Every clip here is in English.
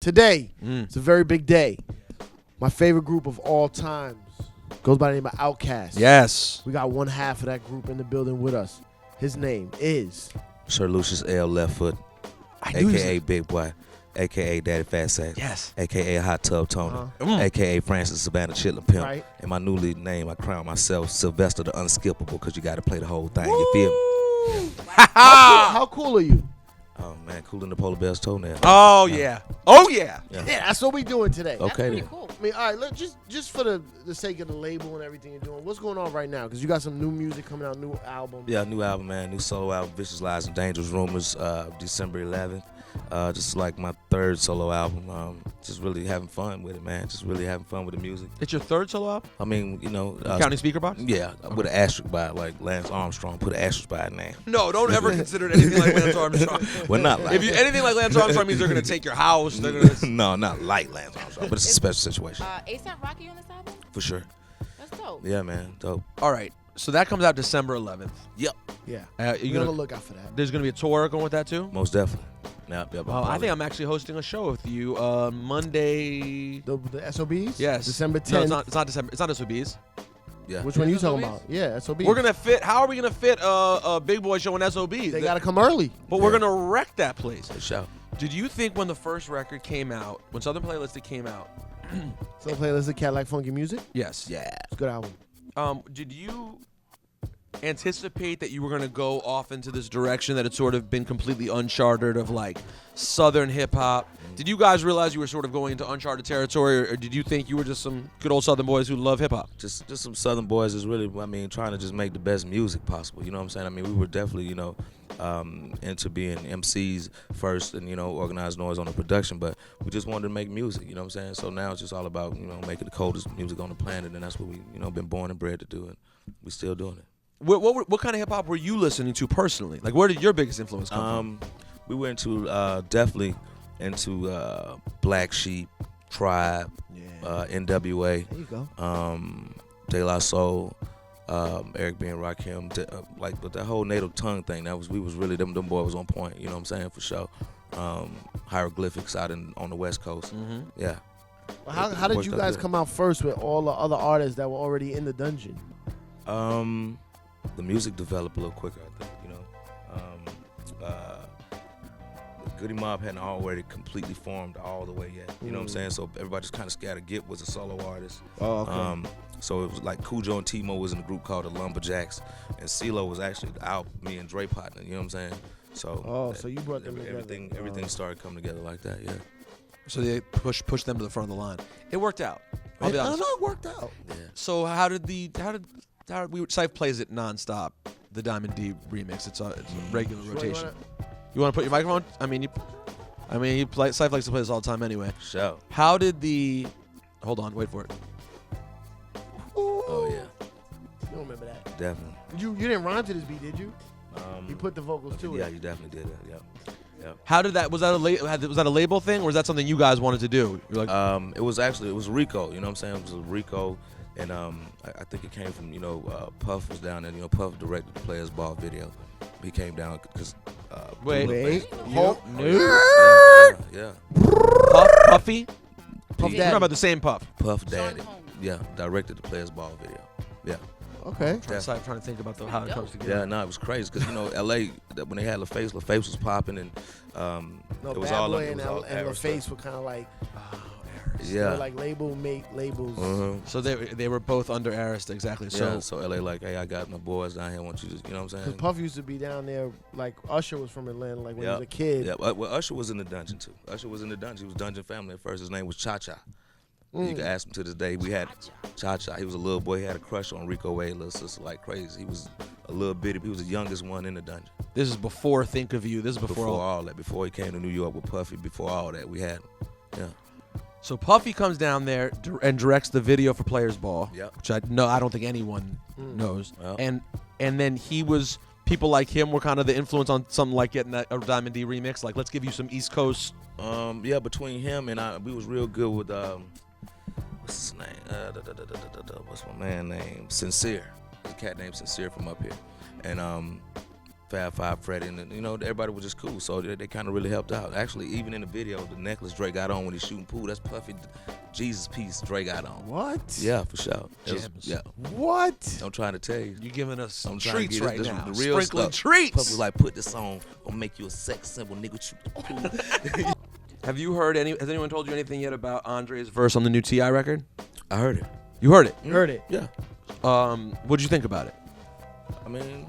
Today, it's a very big day. My favorite group of all times goes by the name of Outkast. Yes. We got one half of that group in the building with us. His name is Sir Lucius L. Left Foot, a.k.a. Big Boy, a.k.a. Daddy Fat Sack, Yes. a.k.a. Hot Tub Tony, a.k.a. Francis Savannah Chitlin Pimp. Right. And my newly name, I crown myself Sylvester the Unskippable, because you got to play the whole thing. You feel me? How cool are you? Oh, man, cooling the polar bear's toenail. Oh, yeah. Oh, yeah. Yeah, that's what we doing today. Okay, Pretty then. cool. I mean, all right, just for the sake of the label and everything you're doing, what's going on right now? Because you got some new music coming out, new album. Yeah, new album, man. New solo album, Vicious Lies and Dangerous Rumors, December 11th. Just like my third solo album. Just really having fun with it, man. Just really having fun with the music. It's your third solo album? I mean, you know. Counting Speaker Box? Yeah, with an asterisk by it, like Lance Armstrong. Put an asterisk by it name. No, don't ever consider it anything like Lance Armstrong. Well, not like If you anything like Lance Armstrong means they're going to take your house. They're gonna... No, not like Lance Armstrong, but it's a special situation. A$AP Rocky on this album? For sure. That's dope. Yeah, man. Dope. All right. So that comes out December 11th. Yep. Yeah. You're We're gonna gonna look out for that. There's going to be a tour going with that too? Most definitely. Yep. I think I'm actually hosting a show with you Monday. The SOBs? Yes. December 10th. No, it's not December. It's not SOBs. Yeah. Which one are you talking SOBs? about? Yeah, SOBs. We're gonna fit. How are we gonna fit a Big Boy show in SOBs? They gotta come early. But we're gonna wreck that place. For sure. Did you think when the first record came out, when Southern Playlistic came out? So playlist of Cadillac Funky Music. Yes. Yeah. It's a good album. Did you anticipate that you were gonna go off into this direction that had sort of been completely uncharted of like Southern hip hop? Did you guys realize you were sort of going into uncharted territory, or did you think you were just some good old Southern boys who love hip hop? Just some Southern boys is really, I mean, trying to just make the best music possible. You know what I'm saying? I mean, we were definitely, you know, into being MCs first and, you know, organized noise on the production, but we just wanted to make music, you know what I'm saying? So now it's just all about, you know, making the coldest music on the planet, and that's what we, you know, been born and bred to do, and we still doing it. What kind of hip hop were you listening to personally? Like, where did your biggest influence come from? We went to definitely into Black Sheep, Tribe, NWA, There you go. De La Soul, Eric B. and Rakim, like but that whole native tongue thing, we was really them boys was on point. You know what I'm saying, for sure. Hieroglyphics out on the West Coast. Yeah. Well, how did you guys come out first with all the other artists that were already in the dungeon? The music developed a little quicker, I think. You know, Goody Mob hadn't already completely formed all the way yet. You know what I'm saying? So everybody just kind of scattered. Git was a solo artist. Oh, okay. So it was like Cujo and Timo was in a group called the Lumberjacks, and CeeLo was actually out, me and Dre partner. You know what I'm saying? So so you brought them together. Everything started coming together like that. Yeah. So they pushed them to the front of the line. It worked out. I'll be honest. No, it worked out. Yeah. So how did Syph plays it nonstop? The Diamond D remix. It's a regular rotation. You want to put your microphone? Syph likes to play this all the time anyway. Sure. How did hold on, wait for it. Oh yeah. You don't remember that? Definitely. You didn't rhyme to this beat, did you? You put the vocals to Yeah, it. you definitely did that. Yeah. How did that? Was that a label thing, or was that something you guys wanted to do? You're like, It was Rico. You know what I'm saying? It was Rico, and I think it came from, you know, Puff was down there. You know, Puff directed the Players Ball video. He came down because. Wait. Hold. Yeah. Puffy. Puff You're Daddy. talking about the same Puff. Puff Daddy. Holmes. Yeah, directed the Players Ball video. Yeah. Okay. So I'm trying to think about how it comes together. Yeah, no, it was crazy because, you know, L.A. when they had LaFace was popping, and No, it was Bad all Boy it was all and Arab LaFace stuff. were kind of like, Yeah. like labels. So they were both under Arista, exactly. So L.A. like, hey, I got my boys down here. I want you to, you know what I'm saying? Because Puff used to be down there, like Usher was from Atlanta, like when he was a kid. Yeah, well, Usher was in the dungeon too. Usher was in the dungeon. He was Dungeon Family at first. His name was Cha Cha. You can ask him to this day. We had Cha Cha. He was a little boy. He had a crush on Rico Wade, little sister, like crazy. He was a little bitty. He was the youngest one in the dungeon. This is before Think of You. This is before all that. Before he came to New York with Puffy. Before all that, we had him. Yeah. So Puffy comes down there and directs the video for Players Ball, Yep. which I don't think anyone knows. Yep. And then people like him were kind of the influence on something like getting a Diamond D remix. Like, let's give you some East Coast. Yeah, between him and I, we was real good with what's his name? What's my man name? Sincere. There's a cat named Sincere from up here, and Fab Five, Freddie, and you know everybody was just cool. So they kind of really helped out. Actually, even in the video, the necklace Drake got on when he's shooting pool, that's Puffy Jesus piece Drake got on. What? Yeah, for sure. Gems. Yeah, What? I'm trying to tell you. You're giving us some I'm trying to treats get right this now. the real Sprinkling stuff. treats. Puffy like, put this on, gonna make you a sex symbol, nigga. Have you heard has anyone told you anything yet about Andre's verse on the new T.I. record? I heard it. You heard it? Heard it. Yeah. What'd you think about it? I mean,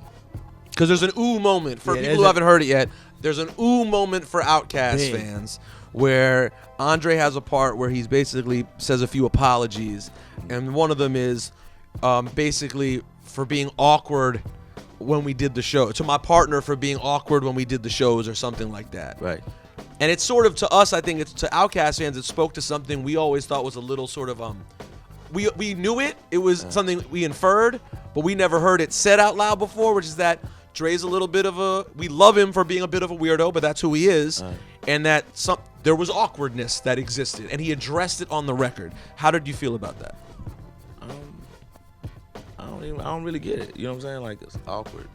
Because there's an ooh moment for Yeah, people who haven't heard it yet. There's an ooh moment for Outkast Big. fans where Andre has a part where he's basically says a few apologies, and one of them is basically for being awkward when we did the show. To my partner for being awkward when we did the shows or something like that. right. And it's sort of, to us, I think it's to Outkast fans, it spoke to something we always thought was a little sort of we knew it was something we inferred, but we never heard it said out loud before, which is that Dre's a little bit of we love him for being a bit of a weirdo, but that's who he is, and that there was awkwardness that existed, and he addressed it on the record. How did you feel about that? I don't really get it. You know what I'm saying? Like, it's awkward.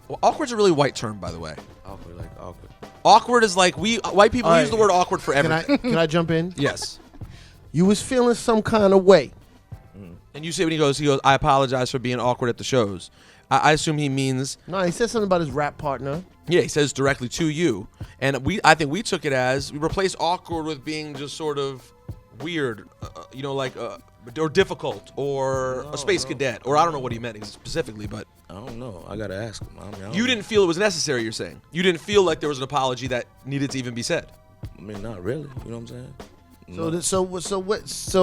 Well, awkward's a really white term, by the way. Awkward, like awkward. Awkward is like white people All use right. the word awkward for Can everything. I jump in? Yes. You was feeling some kind of way. And you say when he goes, I apologize for being awkward at the shows. I assume he means, No, he said something about his rap partner. yeah, he says directly to you. And I think we took it as, we replaced awkward with being just sort of weird, or difficult, or a space cadet, or I don't know what he meant specifically, but I don't know. I gotta ask him. I don't you didn't feel it was necessary, you're saying? You didn't feel like there was an apology that needed to even be said? I mean, not really. You know what I'm saying? So,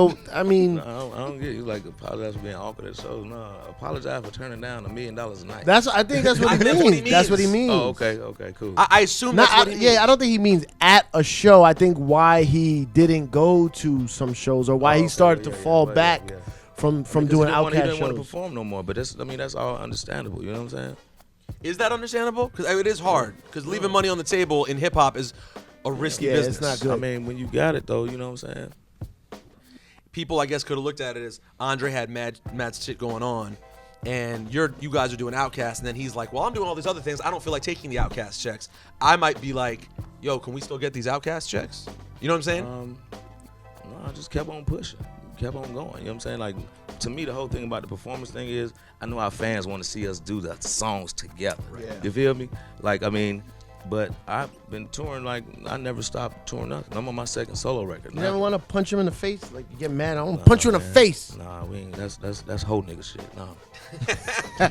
No. I mean, No, I don't get you. Like, apologize for being awkward at shows. No, apologize for turning down $1 million a night. I think that's what he That's what he means. That's what he means. means. Oh, okay, cool. I assume Not- that's what he means. yeah, I don't think he means at a show. I think why he didn't go to some shows or why Oh, he okay, started to yeah, fall yeah, back yeah. from Because doing he Outkast didn't want to shows. perform no more. But that's all understandable. You know what I'm saying? Is that understandable? Because it is hard. Because leaving money on the table in hip hop is a risky Yeah, it's business. not good. I mean, when you got it though, you know what I'm saying? People, I guess, could have looked at it as Andre had mad shit going on, and you guys are doing Outkast, and then he's like, well, I'm doing all these other things. I don't feel like taking the Outkast checks. I might be like, yo, can we still get these Outkast checks? You know what I'm saying? No, I just kept on pushing, kept on going. You know what I'm saying? Like, to me, the whole thing about the performance thing is, I know our fans want to see us do the songs together. Yeah. You feel me? Like, I mean, but I've been touring, like, I never stopped touring nothing. I'm on my second solo record. You never want to punch him in the face? Like, you get mad, I want to Nah, punch you in the man. face. Nah, we ain't. That's whole nigga shit. No.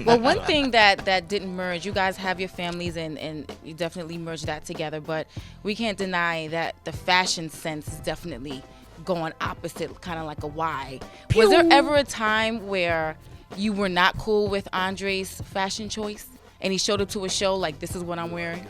Well, one thing that didn't merge, you guys have your families and you definitely merged that together, but we can't deny that the fashion sense is definitely going opposite, kind of like a Y. Was there ever a time where you were not cool with Andre's fashion choice and he showed up to a show like, this is what I'm wearing?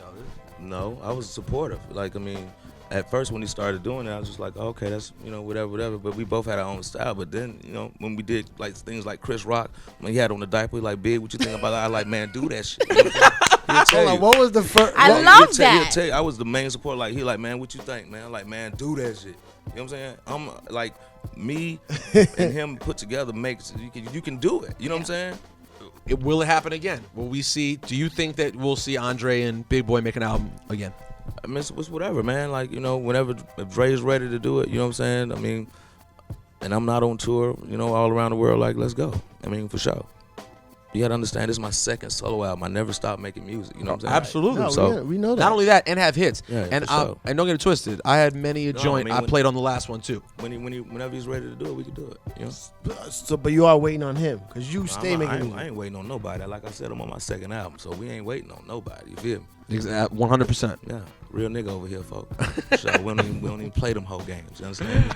No, I was supportive. Like, I mean, at first when he started doing it, I was just like, okay, that's, whatever. But we both had our own style. But then, when we did like things like Chris Rock, when he had on the diaper, like, Big, what you think about that? I like, man, do that shit. You know what I'm saying? He'll tell Hold on, you. what was the first? I He'll love tell- He'll that. tell you, I was the main support. Like, he like, man, what you think, man? I'm like, man, do that shit. You know what I'm saying? I'm like, me and him put together makes, you can do it. You know what I'm saying? Will it happen again? Will we see? Do you think that we'll see Andre and Big Boy make an album again? I mean, it's whatever, man. Like, whenever, if Dre's ready to do it, you know what I'm saying? I mean, and I'm not on tour, all around the world, like, let's go. I mean, for sure. You gotta understand, this is my second solo album. I never stopped making music, you know what I'm saying? Absolutely. No, So- we know that. Not only that, and have hits. Yeah, and for sure. and don't get it twisted. I had many a No, joint I mean, I played on the last one too. Whenever he's ready to do it, we can do it, you know? But you are waiting on him because you stay I making ain't, music. I ain't waiting on nobody. Like I said, I'm on my second album, so we ain't waiting on nobody, you feel me? 100%. Yeah, real nigga over here, folks. So we don't even play them whole games, you understand?